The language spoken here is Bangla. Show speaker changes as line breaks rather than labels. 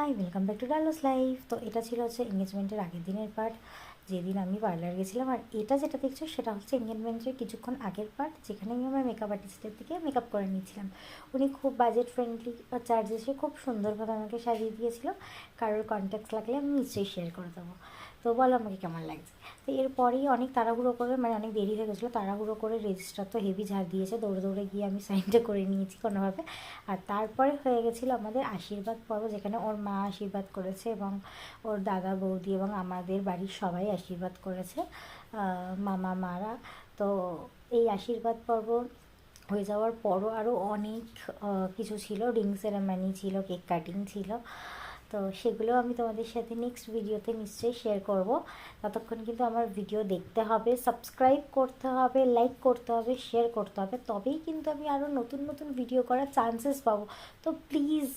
হাই, ওয়েলকাম ব্যাক টু ডালোস লাইফ। তো এটা ছিল হচ্ছে এঙ্গেজমেন্টের আগের দিনের পার্ট, যেদিন আমি পার্লার গেছিলাম। আর এটা যেটা দেখছো সেটা হচ্ছে এঙ্গেজমেন্টের কিছুক্ষণ আগের পার্ট, যেখানে আমি আমার মেকআপ আর্টিস্টের থেকে মেকআপ করে নিয়েছিলাম। উনি খুব বাজেট ফ্রেন্ডলি চার্জেসে খুব সুন্দরভাবে আমাকে সাজিয়ে দিয়েছিল। কারোর কন্ট্যাক্ট লাগলে আমি নিশ্চয়ই শেয়ার করে দেবো। তো বলো আমাকে কেমন লাগছে। তো এরপরেই অনেক তাড়াহুড়ো করে, মানে অনেক দেরি হয়ে গেছিলো, তাড়াহুড়ো করে রেজিস্টার তো হেভি ঝাড় দিয়েছে, দৌড়ে দৌড়ে গিয়ে আমি সাইনটা করে নিয়েছি কোনোভাবে। আর তারপরে হয়ে গেছিলো আমাদের আশীর্বাদ পর্ব, যেখানে ওর মা আশীর্বাদ করেছে এবং ওর দাদা বৌদি এবং আমাদের বাড়ির সবাই আশীর্বাদ করেছে, মামা মারা। তো এই আশীর্বাদ পর্ব হয়ে যাওয়ার পরও আরও অনেক কিছু ছিল, রিং সেরেমনি ছিল, কেক কাটিং ছিল। তো সেগুলো আমি তোমাদের সাথে নেক্সট ভিডিওতে নিশ্চয়ই শেয়ার করব। ততক্ষণ কিন্তু আমার ভিডিও দেখতে হবে, সাবস্ক্রাইব করতে হবে, লাইক করতে হবে, শেয়ার করতে হবে, তবেই কিন্তু আমি আরও নতুন নতুন ভিডিও করার চান্সেস পাবো। তো প্লিজ